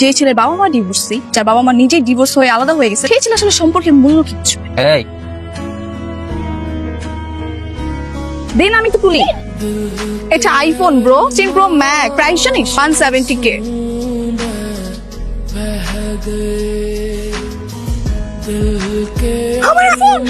যে ছেলের বাবা মা ডিভোর্সি, যার বাবা মা নিজেই ডিভোর্স হয়ে আলাদা হয়ে গেছে, সেই ছেলে আসলে সম্পর্কের মূল্য কিচ্ছু। এই দেন আমি তো তুলি। এটা iPhone bro, 16 pro max, price জানিস 170K। আমার ফোন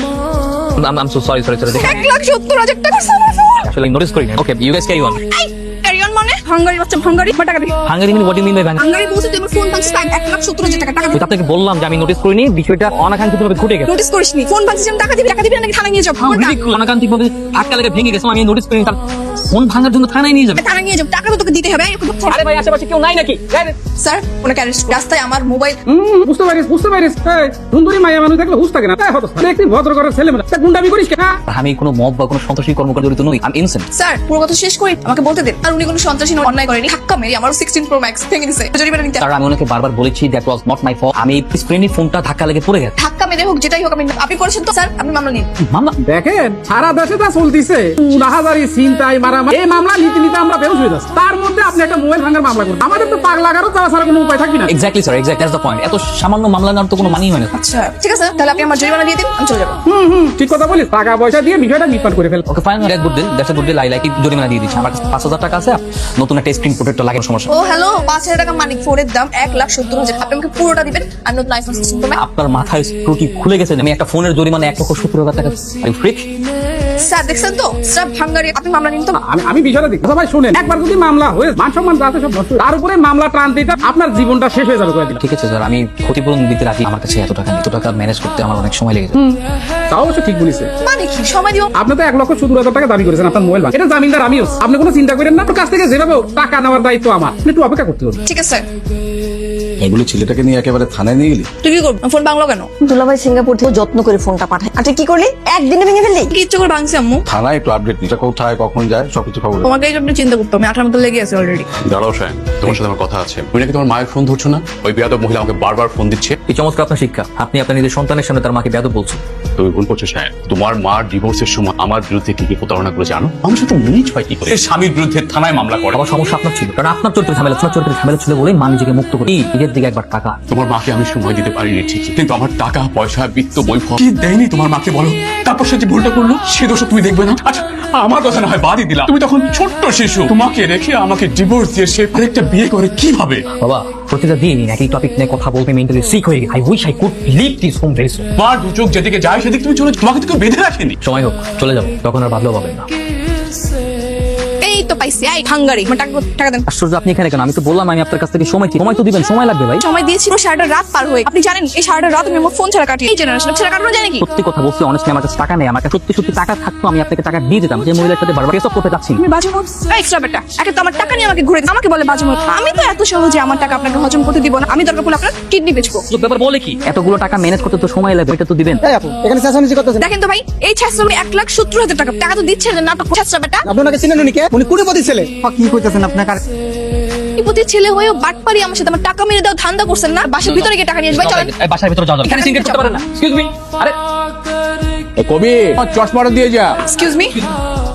I'm so sorry 1,70,000 টাকা আমার ফোন। actually notice করি না। Okay, you guys carry on. এই ক্যারিয়ন মানে হাঙ্গারি বাচ্চা, হাঙ্গারি টাকা দিবি। Hungary mean what do you mean by Hungary? Hungary বলতে তুই আমার ফোন ভাঙছিস 1,70,000 টাকা আমি তো আপনাকে বললাম যে আমি নোটিস করিনি, বিষয়টা অনাকাঙ্ক্ষিতভাবে ঘটে গেছে। নোটিস করিসনি? ফোন ভাঙছিস আমি টাকা দিবি নাকি থানায় নিয়ে যাবো? অনাকাঙ্ক্ষিতভাবে ধাক্কা লেগে ভেঙে গেছে, আমি নোটিস করিনি। তার ফোন ভাঙার জন্য থানায় নিয়ে যাবে। থানায় নিয়ে যাবো, টাকা তো তোকে দিতে হবে। আরে ভাই, আশেপাশে কেউ নাই নাকি? স্যার ওনাকে অ্যারেস্ট করুন। রাস্তায় আমার মোবাইল। বুঝতে পারিস সুন্দরী মায়া মানুষ দেখলে হুশ থাকে না, তাই হতো একটি ভদ্র ঘরের ছেলে মেয়ে গুন্ডামি করিস কেন? আমি কোনো মব বা কোনো সন্ত্রাসী কর্মকাণ্ড জড়িত নই। আমি ইনসেন্ট। স্যার পুরো কথা শেষ করি, আমাকে বলতে দিন। আর উনি কোনো সন্ত্রাসী অন্যায় করেনি, ধাক্কা মেরে আমার 16 প্রো ম্যাক্স ভেঙে দিয়েছে, জরিমানা নিতে। স্যার আমি ওনাকে বারবার বলেছি that was not my fault. আমি স্ক্রিনের ফোনটা ধাক্কা লেগে পড়ে গেছে। ধাক্কা মেরে হোক যেটাই হোক, আপনি করেছেন তো স্যার, আপনি মামলা নিন। মামলা? দেখেন সারা দেশে যা চলতিছে, উনাহাজারি চিন্তাই মারামারি, এই মামলা নীতি আমরা বেউস হয়ে যাচ্ছি। তার মধ্যে আপনি একটা মোবাইল ভাঙার মামলা করুন, আমাদের তো পাগলা গারো যাওয়া ছাড়া কোনো উপায় থাকবে না। Exactly sir, exact that's the point. এত সামান্য মামলা নেওয়ার তো কোনো মানেই হয় না। আচ্ছা ঠিক আছে, তাহলে আপনি আমার জরিমানা দিয়ে দিন, আমি চলে যাবো। ঠিক কথা বলিস, টাকা পয়সা দিয়ে বিষয়টা মিটমাট করে ফেল। Okay fine, that's good deal, that's a good deal. I like it. জরিমানা দিয়ে দিচ্ছি। আমার কাছে 5,000 টাকা আছে, নতুন একটা স্ক্রিন প্রোটেক্টর লাগে, সমস্যা। ও হ্যালো, 5,000 টাকা মানিক ফোনের দাম 1,70,000। আপনি আমাকে পুরোটা দিবেন, আর নতুন আইফোন 16 প্রো ম্যাক্স। আপনার মাথায় স্ক্রুটি খুলে গেছে। আমি একটা ফোনের জরিমানা 1,70,000 টাকা। আর ফ্রিক স্যার দেখছেন তো, স্যার হাঙ্গারি, আপনি মামলা নিন তো। আমি বিষয়টা দেখি। সবাই শুনেন, একবার যদি মামলা হয়ে মান সম্মান যাতে সব নষ্ট, তার উপরে মামলা টান দিতে আপনার জীবনটা শেষ হয়ে যাবে করে দিলাম। ঠিক আছে স্যার, আমি ক্ষতিপূরণ দিতে রাখি। আমার কাছে এত টাকা ম্যানেজ করতে আমার অনেক সময় লেগে যায়। তাও অবশ্য ঠিক বলেছে। মানে কি সময় দিও? আপনি তো 1,70,000 টাকা দাবি করেছেন আপনার মোবাইল ভাঙা। এটা জামিনদার আমিও। আপনি কোনো চিন্তা করেন না, আপনার কাছ থেকে যেভাবে হোক টাকা নেওয়ার দায়িত্ব আমার। আপনি একটু অপেক্ষা করতে হবে। ঠিক আছে স্যার। এগুলো ছেলেটাকে নিয়ে একেবারে থানায় নিয়ে গেলি? তুই কি করবি? ফোন ভাঙলো কেন? দুলাভাই সিঙ্গাপুর থেকে যত্ন করে ফোনটা পাঠায়। আচ্ছা কি করলি? একদিনে ভেঙে ফেললি? কি ইচ্ছে করে ভাঙছি আম্মু? থানায় একটু আপডেট নিটা, কোথায় কখন যায় সবকিছু খবর দে। তোমাকে এই জন্য চিন্তা করতে হবে, 18 মতো লেগে আছে অলরেডি। দাঁড়াও শায়ন, তোমার সাথে আমার কথা আছে। তুমি নাকি তোমার মায়ের ফোন ধরছো না? ওই বেয়াদব মহিলা আমাকে বারবার ফোন দিচ্ছে। এই চমৎকার আপনার শিক্ষা। আপনি আপনার নিজের সন্তানের সামনে তার মাকে বেয়াদব বলছেন। তুমি ভুল করছো শায়ন। তোমার মার ডিভোর্সের সময় আমার বিরুদ্ধে কি কি প্রতারণা করে জানো? আমার সাথে মিনিট হয় কি করে স্বামীর বিরুদ্ধে থানায় মামলা করে। আমার সমস্যা আপনার ছিল, কারণ আপনার চরিত্রে ঝামেলা ছিল বলেই মা নিজেকে মুক্ত করে নিজের দিকে একবার টাকা। তোমার মাকে আমি সময় দিতে পারিনি ঠিকই, কিন্তু আমার টাকা পয়সা বিত্ত বৈভব কি দেয়নি তোমার মাকে বলো? তারপর সে যে ভুলটা করলো সে দোষ তুমি দেখবে না? আচ্ছা আমার কথা না হয় বাদই দিলাম, তুমি তখন ছোট্ট শিশু। তোমাকে রেখে আমাকে ডিভোর্স দিয়ে সে আরেকটা বিয়ে করে কিভাবে? বাবা প্রতিটা দিন একই টপিক নিয়ে কথা বলতে মেন্টালি সিক হয়ে গেছি। I wish I could leave this home very soon. মার দু চোখ যেদিকে যায় সেদিকে তুমি চলে, তোমাকে তো কেউ বেঁধে রাখেনি। সময় হোক চলে যাবো, তখন আর বাদলেও পাবেন না। এই তো পাইছি, এই হাঙ্গারি, আমার টাকা দেন। আশ্চর্য, আপনি এখানে কেন? আমি তো বললাম আমি আপনার কাছ থেকে সময় তো দিবেন, সময় লাগবে ভাই। সময় দিয়েছি পুরো সারাটা রাত পার হয়ে। আপনি জানেন এই সারাটা রাত আমি আমার ফোন ছাড়া কাটি। এই জেনারেশন ছাড়া কাটানো যায় নাকি? সত্যি কথা বলছি, অনেস্টলি আমার কাছে টাকা নেই। আমার কাছে সত্যি টাকা থাকতো আমি আপনাকে টাকা দিয়ে দিতাম। যে মহিলার সাথে বারবার কেসব করতে চাচ্ছি না। তুমি বাজে মত এক্সট্রা বেটা। একে তো আমার টাকা নিয়ে আমাকে ঘুরে আমাকে বলে বাজে মত। আমি তো এত সহজে আমার টাকা আপনাকে হজম করতে দিব না। আমি দরকার পড়লে আপনার কিডনি বেচবো। ব্যাপার বলে কি? এতগুলো টাকা ম্যানেজ করতে তো সময় লাগবে, এটা তো দিবেন। এখানে চেঁচামেচি করতেছেন। দেখেন তো ভাই, এই ছাত্র 1,70,000 টাকা টাকা তো দিচ্ছে না। নাটক ছাত্র বেটা। আপনাকে চিনেন উনি কে? উনি কুড়িপতি ছেলে। কি কইতাছেন আপনার? ইপতি ছেলে হয়েও বাটপারি আমার সাথে আমার টাকা মেরে দাও ধান্দা করছেন না? বাসার ভিতরে গিয়ে টাকা নিয়ে আসবে। চলেন বাসার ভিতরে যাও। এখানে সিঙ্গেল করতে পারেন না। Excuse me. আরে কবি চশমাটা দিয়ে যা। এক্সকিউজ মি,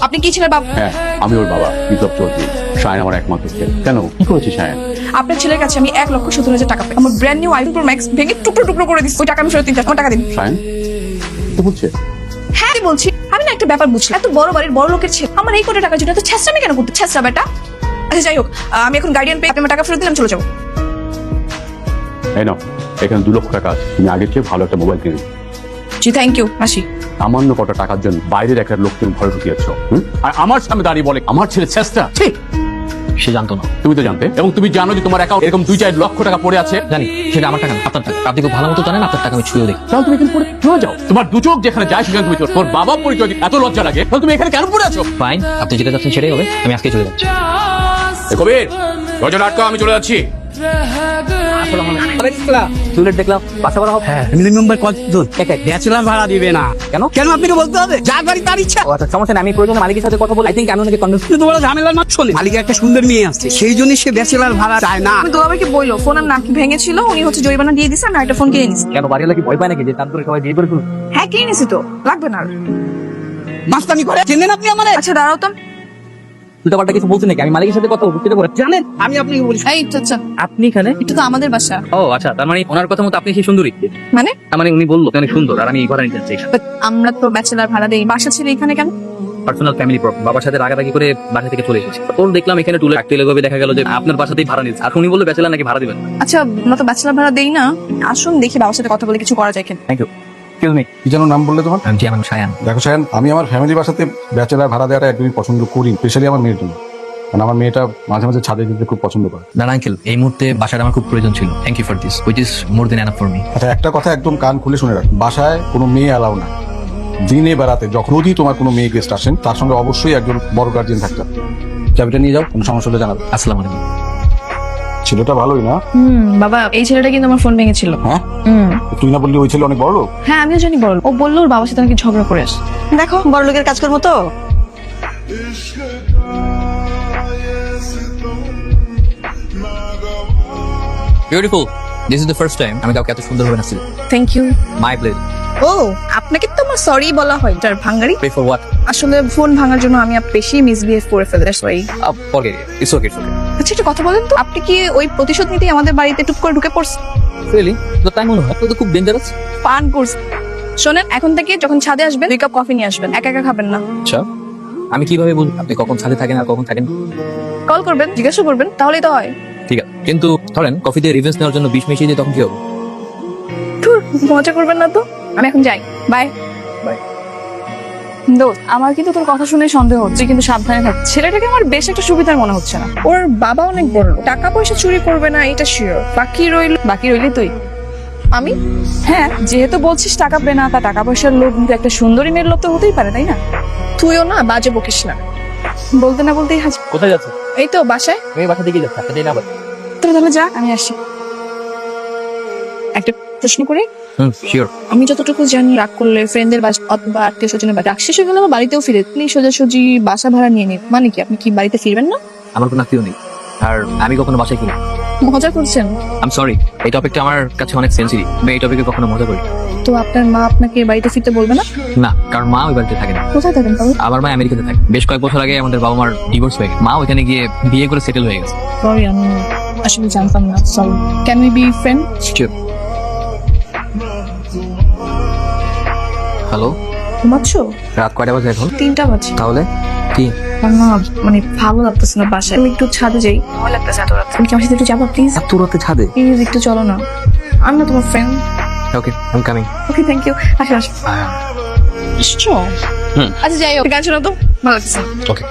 আপনি কি ছিলেন বাবা? হ্যাঁ আমি ওর বাবা বিপ্লব চৌধুরী। শায়ন আমার একমাত্র ছেলে। কেন কি করেছি শায়ন? আপনার ছেলের কাছে আমি 1,70,000 টাকা পাই। আমার brand new iPhone pro max ভেঙে টুকরো করে দিচ্ছি। ওই টাকা আমি ফেরত দিতে চাই। আমার টাকা দিন। শায়ন তো বলছে হ্যাঁ আমি বলছি, আমি না একটা ব্যাপার বুঝছি। এত বড় বাড়ির বড় লোকের ছেলে আমার এই কোটি টাকার জন্য এত ছেঁচড়ামি কেন করতে? ছেঁচড়া বেটা। আচ্ছা যাই হোক, আমি এখন গার্ডিয়ান পেয়ে আপনার টাকা ফেরত দিলাম, চলে যাবো। এই নাও, এখানে 2 লক্ষ টাকা আছে। তুমি আগের চেয়ে ভালো একটা মোবাইল কিনে। জি থ্যাংক ইউ, আসি। সামান্য কটা টাকার জন্য বাইরের একটা লোক তুমি ঘরে ঢুকিয়েছ, আর আমার সামনে দাঁড়িয়ে বলে আমার ছেলে চেষ্টা। ঠিক সে জানতো না। তুমি তো জানতে, এবং তুমি জানো যে তোমার অ্যাকাউন্ট এরকম 2-4 লক্ষ টাকা পড়ে আছে। জানি সেটা আমার টাকা না, আপনার টাকা। আপনি খুব ভালো মতো জানেন আপনার টাকা আমি ছুঁয়েও দেখি। তাহলে তুমি এখানে পড়ে চলে যাও। তোমার দু চোখ যেখানে যায় সেখানে তুমি চলো। তোর বাবা পরিচয় দিতে এত লজ্জা লাগে, তাহলে তুমি এখানে কেন পড়ে আছো? ফাইন, আপনি যেটা যাচ্ছেন সেটাই হবে। আমি আজকে চলে যাচ্ছি। কবির দরজা আটকাও, আমি চলে যাচ্ছি। টুলেট দেখলাম বাসা ভাড়া হবে। হ্যাঁ মিনিমাম কতজন? ব্যাচেলর ভাড়া দিবে না কেন? কেন আপনাকে বলতে হবে? যার বাড়ি তার ইচ্ছা। ও আচ্ছা, সমস্যা নেই। আমি প্রয়োজনে মালিকের সাথে কথা বলি। আই থিংক আমি ওনাকে কনভিন্স। কিন্তু তোমার ঝামেলার মাছ চলে। মালিকের একটা সুন্দর মেয়ে আসছে, সেই জন্য সে ব্যাচেলর ভাড়া চায় না। আমি দুলাভাইকে বললো ফোন আর নাকি ভেঙেছিল, উনি হচ্ছে জরিমানা দিয়ে দিছে, আমি একটা ফোন কিনে নিছি। কেন বাড়ি কি ভয় পায় নাকি যে তার করে সবাই বিয়ে করে ফেলুন? হ্যাঁ কিনে নিছি তো, লাগবে না আর। মাস্তানি করে চেনেন আপনি আমারে? আচ্ছা দাঁড়াও তো, উল্টাপাল্টা কিছু বলছেন নাকি? আমি মালিকের সাথে কথা বলতে পারি। জানেন আমি আপনাকে বলি এই আচ্ছা আপনি এখানে? এটা তো আমাদের বাসা। ও আচ্ছা, তার মানে ওনার কথা মতো আপনি সেই সুন্দরী? মানে তার মানে উনি বললো অনেক সুন্দর আর আমি এই ঘরে নিতে চাই। But আমরা তো ব্যাচেলার ভাড়া দেই, বাসা ছিল এখানে কেন? পার্সোনাল ফ্যামিলি প্রবলেম, বাবার সাথে রাগারাগি করে বাসা থেকে চলে এসেছি। ওর দেখলাম এখানে টুলে রাখতে লেগে দেখা গেল যে আপনার বাসাতেই ভাড়া নিচ্ছে, আর উনি বললো ব্যাচেলার নাকি ভাড়া দিবেন। আচ্ছা আমরা তো ব্যাচেলার ভাড়া দেই না, আসুন দেখি বাবার সাথে কথা বলে কিছু করা যায় কিনা। Thank you. Excuse me. কি যেন নাম বললে তোমার? জি আমার সায়ান। দেখো সায়ন, আমি আমার ফ্যামিলি বাসাতে ব্যাচেলার ভাড়া দেওয়াটা একদমই পছন্দ করি, স্পেশালি আমার মেয়ের জন্য। কারণ আমার মেয়েটা মাঝে মাঝে ছাদে যেতে খুব পছন্দ করে। না আঙ্কেল, এই মুহূর্তে বাসাটা আমার খুব প্রয়োজন ছিল। Thank you for this, which is more than enough for me. আচ্ছা, একটা কথা একদম কান খুলে শুনে রাখ, বাসায় কোনো মেয়ে অ্যালাউ না। দিনে বেড়াতে যখন যদি তোমার কোনো মেয়ে গেস্ট আসেন, তার সঙ্গে অবশ্যই একজন বড় গার্জিয়ান থাকতে হবে। চাবিটা নিয়ে যাও, কোনো সমস্যা হলে জানাবে। আসসালামু আলাইকুম। ছেলেটা ভালোই না? বাবা এই ছেলেটা কিন্তু আমার ফোন ভেঙেছিল। হ্যাঁ, তুই না বললি ওই ছেলে অনেক বড় লোক? হ্যাঁ আমিও জানি বল, ও বললো ওর বাবার সাথে নাকি ঝগড়া করে আস। দেখো বড় লোকের কাজকর্ম তো। Beautiful, this is the first time আমি কাউকে এত সুন্দর হবে নাচি। Thank you. My pleasure. ও আপনাকে তো আমার সরি বলা হয়, তার ভাঙ্গারি। Pay for what? আসলে ফোন ভাঙার জন্য আমি বেশি মিসবিহেভ করে ফেলে, that's why. Forget it, it's okay, it's okay. আচ্ছা একটা কথা বলেন তো, আপনি কি ওই প্রতিশোধ নিতেই আমাদের বাড়িতে টুক করে ঢুকে পড়ছেন? রিয়েলি? তো তাই মনে হয়? তো খুব ডেঞ্জারাস। পান করছেন। শোনেন, এখন থেকে যখন ছাদে আসবেন 2 কাপ কফি নিয়ে আসবেন, একা একা খাবেন না। আচ্ছা, আমি কিভাবে বলবো আপনি কখন ছাদে থাকেন আর কখন থাকেন? কল করবেন, জিজ্ঞাসা করবেন, তাহলেই তো হয়। ঠিক আছে, কিন্তু ধরেন কফিতে রিভেন্স নেওয়ার জন্য বিষ মিশিয়ে দিয়ে তখন কি হবে? ধুর, মজা করবেন না তো। আমি এখন যাই, বাই বাই। দোস্ত, আমার কিন্তু তোর কথা শুনে সন্দেহ হচ্ছে, কিন্তু সাবধানে থাক। ছেলেটাকে আমার বেশ একটা সুবিধার মনে হচ্ছে না। ওর বাবা অনেক বড় লোক, টাকা পয়সা চুরি করবে না এটা শিওর। বাকি রইলি তুই। আমি? হ্যাঁ, যেহেতু বলছিস টাকা পেয়ে না, তা টাকা পয়সার লোভ, কিন্তু একটা সুন্দরী মেয়ের লোভ তো হতেই পারে, তাই না? তুইও না বাজে বকিস না, বলতে না বলতেই হাজির। কোথায় যাচ্ছে? এই তো বাসায়। আমি বাসা দিকে যাচ্ছি, আপনাদের না? তোরা তাহলে যা, আমি আসি। একটা প্রশ্ন করে, শিওর। আমি যতটুকু জানি রাগ করলে ফ্রেন্ডদের বাসা অথবা আত্মীয় স্বজনের বাসা, রাগ শেষ হয়ে গেলে বাড়িতেও ফিরে সোজাসুজি বাসা ভাড়া নিয়ে নিন। মানে কি আপনি কি বাড়িতে ফিরবেন না? আমার কোনো আত্মীয় নেই, আর আমি কখনো বাসায় ফিরি। মজা করছেন? আই এম সরি, এই টপিকটা আমার কাছে অনেক সেন্সিটিভ। আমি এই টপিকে কখনো মজা করি। তো আপনার মা আপনাকে বাড়িতে ফিরতে বলবে না? না, কারণ মা ওই বাড়িতে থাকে না। কোথায় থাকেন তাহলে? আমার মা আমেরিকাতে থাকে। বেশ কয়েক বছর আগে আমাদের বাবা মার ডিভোর্স হয়ে গেছে। মা ওইখানে গিয়ে বিয়ে করে সেটেল হয়ে গেছে। সরি, আমি আসলে জানতাম না। Sorry. Can we be friend? Sure. Hello, ঘুমাচ্ছ? রাত কয়টা বাজে এখন? 3টা বাজে। তাহলে কি? আমার না মানে ভালো লাগতেছে না বাসায়, আমি একটু ছাদে যাই। ভালো লাগতেছে এত রাত। তুমি কি আমার সাথে একটু যাবো প্লিজ? এত রাতে ছাদে? প্লিজ একটু চলো না। আমি না তোমার friend. Okay, I am coming. Okay, thank you. আসো আসো। আসছো? আচ্ছা যাই হোক, গান শোনাও তো, ভালো লাগছে। ওকে।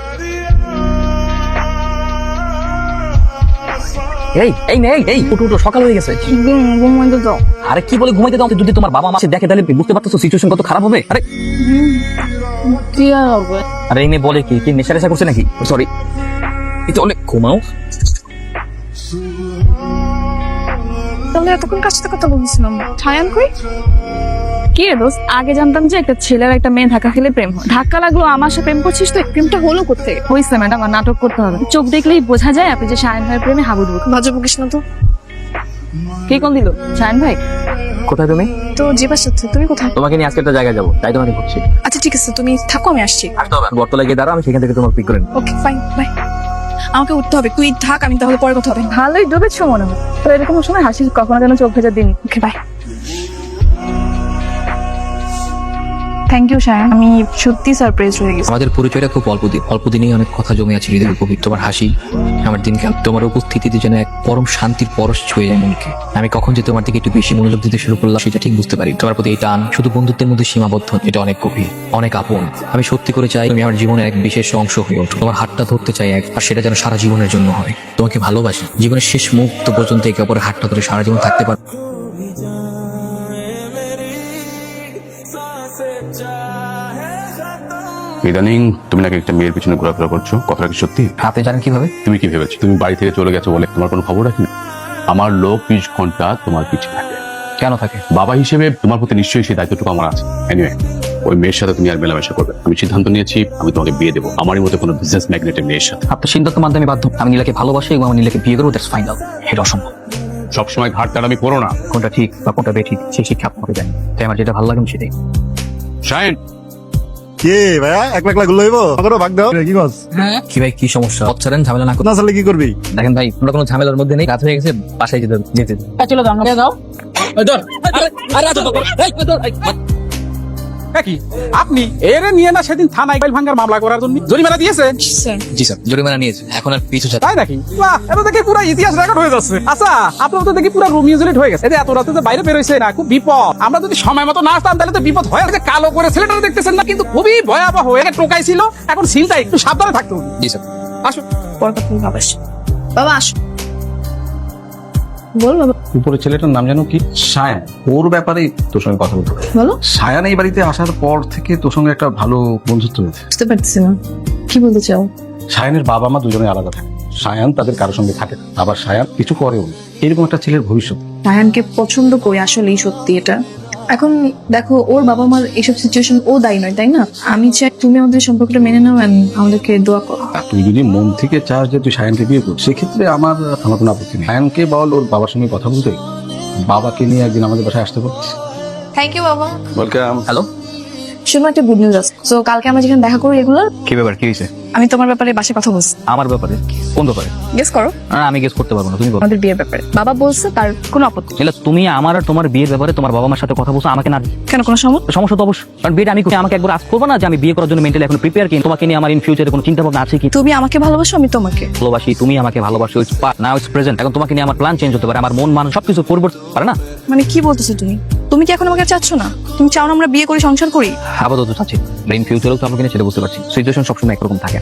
এই এই নে, এই উঠো উঠো, সকাল হয়ে গেছে। ঘুমাইতে দাও। আরে কি বলে ঘুমাইতে দাও? যদি তোমার বাবা মা এসে দেখে তাহলে বুঝতে পারতেছো সিচুয়েশন কত খারাপ হবে। আরে কি আর হবে? আরে এই মেয়ে বলে কি কি নেশা রেশা করছে নাকি? সরি, এটা অনেক ঘুমাও। তাহলে এতক্ষণ কার সাথে কথা বলছিলাম? ছায়ান কই? কি রে দোস্ত, আগে জানতাম যে একটা ছেলের একটা মেয়ে ধাক্কা খেলে প্রেম হয়। ধাক্কা লাগলো, আমার সাথে প্রেম করছিস তো? প্রেমটা হলো কোথেকে? হইছে ম্যাডাম, আর নাটক করতে হবে। চোখ দেখলেই বোঝা যায় আপনি যে শায়ন ভাইয়ের প্রেমে হাবুডুবু। বাজে বকিস না তো। কে কোন দিল? শায়ন ভাই। কোথায় তুমি? তো জীবার সাথে। তুমি কোথায়? তোমাকে নিয়ে আজকে একটা জায়গায় যাবো, তাই তোমাকে ঘুরছি। আচ্ছা ঠিক আছে, তুমি থাকো, আমি আসছি। আসতে হবে, বটতলায় গিয়ে দাঁড়াও, আমি সেখান থেকে তোমাকে পিক করে নেবো। Okay fine, bye. আমাকে উঠতে হবে, তুই থাক, আমি তাহলে পরে কথা হবে। ভালোই ডুবেছো মনে হয় তো। এরকম সময় হাসি কখনো যেন চোখ ভেজা দিন। Okay bye. Thank you Shayan, আমি সত্যি সারপ্রাইজ হয়ে গেছি। আমাদের পরিচয়টা খুব অল্প দিনেই অনেক কথা জমে আছে হৃদয়ের গভীর। তোমার হাসি আমার দিনকাল, তোমার উপস্থিতিতে যেন এক পরম শান্তির পরশ ছুঁয়ে যায় মনকে। আমি কখন যে তোমার দিকে একটু বেশি মনোযোগ দিতে শুরু করলাম সেটা ঠিক বুঝতে পারি। তোমার প্রতি এই টান শুধু বন্ধুত্বের মধ্যে সীমাবদ্ধ, এটা অনেক গভীর, অনেক আপন। আমি সত্যি করে চাই তুমি আমার জীবনের এক বিশেষ অংশ হয়ে ওঠো। তোমার হাতটা ধরতে চাই এক, আর সেটা যেন সারা জীবনের জন্য হয়। তোমাকে ভালোবাসি, জীবনের শেষ মুহূর্ত পর্যন্ত একে অপরের হাতটা ধরে সারা জীবন থাকতে পারবো। ইদানিং তুমি নাকি একটা মেয়ের পিছনে ঘোরাফেরা করছো, কথাটা কি সত্যি? আপনি জানেন কিভাবে? তুমি কি ভেবেছো তুমি বাড়ি থেকে চলে গেছো বলে তোমার কোনো খবর রাখি না? আমার লোক 20 ঘন্টা তোমার পিছনে থাকে। কেন থাকে? বাবা হিসেবে তোমার প্রতি নিশ্চয়ই সেই দায়িত্বটুকু আমার আছে। এনিওয়ে, ওই মেয়ের সাথে তুমি আর মেলামেশা করবে। আমি সিদ্ধান্ত নিয়েছি আমি তোমাকে বিয়ে দেবো, আমারই মতো কোনো বিজনেস ম্যাগনেটের মেয়ের সাথে। আপনার সিদ্ধান্ত মানতে আমি বাধ্য। আমি নীলাকে ভালোবাসি এবং আমি নীলাকে বিয়ে করবো, দ্যাটস ফাইনাল। এটা অসম্ভব। সবসময় ঘাটতাড়ামি করো না। কোনটা ঠিক বা কোনটা বেঠিক সেই শিক্ষা আপনাকে দেয়, তাই আমার যেটা ভালো লাগে আমি সেটাই। শাইন, কে ভাইয়া একলা একলা গুলো হইব আমারও ভাগ দাও কি বস কি ভাই কি সমস্যা পথছাড়েন ঝামেলা না করতে না চালে কি করবি দেখেন ভাই আমরা কোনো ঝামেলার মধ্যে নেই রাত হয়ে গেছে বাসায় যেতে চলো যাও কি আপনি এরে নিয়ে না সেদিন থানায় গাইল ভাঙ্গার মামলা করার জন্য জরিমানা দিয়েছেন জি স্যার জরিমানা নিয়েছে এখন আর পিছু ছাড় তাই নাকি বাহ এটা দেখে পুরো ইতিহাস রেকর্ড হয়ে যাচ্ছে আচ্ছা আপনার তো দেখি পুরো রোমিও জুলিয়েট হয়ে গেছে এই যে এত রাতে যে বাইরে বেরোইছে না খুব বিপদ আমরা যদি সময় মতো না আসতাম তাহলে তো বিপদ হয়ে গেছে কালো করে ছেলেটা দেখতেছেন না কিন্তু খুবই ভয়াবহ হয়ে টোকাইছিল এখন সিলটা একটু সাবধানে থাকতে হবে জি স্যার আসো পর কথা বলবো, বাবা আসো। বাবা আসো বল বাবা উপরে ছেলেটার নাম জানো কি? সায়ান। ওর ব্যাপারে তোর সঙ্গে কথা বলতে হবে। বলো সায়ান এই বাড়িতে আসার পর থেকে তোর সঙ্গে একটা ভালো বন্ধুত্ব হয়েছে। বুঝতে পারতেছি না কি বলতে চাও। সায়ানের বাবা মা দুজনে আলাদা থাকে, সায়ান তাদের কারোর সঙ্গে থাকে না। আবার সায়ান কিছু করেও না। এরকম একটা ছেলের ভবিষ্যৎ। রায়ানকে পছন্দ করি আসলেই সত্যি এটা। এখন দেখো ওর বাবা মার এইসব সিচুয়েশন ও দায়ী নয় তাই না। আমি চাই তুমি আমাদের সম্পর্কটা মেনে নাও and আমাদেরকে দোয়া করো। আর তুই যদি মন থেকে চাস যে তুই সায়ানকে বিয়ে করছিস সেক্ষেত্রে আমার কোনো আপত্তি নেই। সায়ানকে বল ওর বাবার সঙ্গে কথা বলতে, বাবাকে নিয়ে একদিন আমাদের বাসায় আসতে বল। থ্যাংক ইউ বাবা। ওয়েলকাম। হ্যালো শুধু একটা গুড নিউজ আছে। সো কালকে আমরা যেখানে দেখা করি রেগুলার, কি ব্যাপার কি হয়েছে আমি তোমার ব্যাপারে বাসায় কথা বলছি। আমার ব্যাপারে কোন ব্যাপারে গেস করো। না আমি গেস করতে পারবো না তুমি বলো আমাদের বিয়ের ব্যাপারে বাবা বলছে তার কোনো আপত্তি নেই। এলা তুমি আমার আর তোমার বিয়ের ব্যাপারে তোমার বাবা মার সাথে কথা বলছো আমাকে না কেন কোনো সমস্যা। সমস্যা তো অবশ্যই কারণ বিয়েটা আমি করছি, আমাকে একবার আজ করবো না যে আমি বিয়ে করার জন্য মেন্টালি এখন প্রিপেয়ার কি তোমাকে নিয়ে আমার ইন ফিউচারে কোনো চিন্তা ভাবনা আছে কি। তুমি আমাকে ভালোবাসো আমি তোমাকে ভালোবাসি তুমি আমাকে ভালোবাসো it's past now it's present এখন তোমাকে নিয়ে আমার প্ল্যান চেঞ্জ হতে পারে আমার মন মান সবকিছু পরিবর্তন পারে না। মানে কি বলতেছো তুমি তুমি কি এখন আমাকে চাচ্ছ না। তুমি চাও না আমরা বিয়ে করি সংসার করি। আপাতত চাচ্ছি ইন ফিউচারেও তো আমাকে নিয়ে সেটা বুঝতে পারছি সিচুয়েশন সবসময় একরকম থাকে।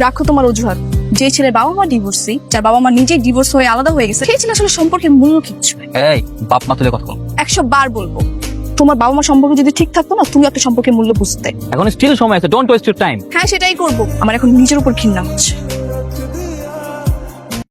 রাখো তোমার অজুহাত। যে ছেলের বাবা মা ডিভোর্সি, যার বাবা মা নিজেই ডিভোর্স হয়ে আলাদা হয়ে গেছে, সেই ছেলে আসলে সম্পর্কের মূল্য কিচ্ছু নাই। এই বাপ মা তুলে কথা বল 100 বার বলবো তোমার বাবা মা সম্পর্ক যদি ঠিক থাকতো না তুমি একটা সম্পর্কের মূল্য বুঝতে। এখন স্টিল সময় আছে ডোন্ট ওয়েস্ট ইউর টাইম। হ্যাঁ সেটাই করবো। আমার এখন নিজের উপর ঘৃণা হচ্ছে।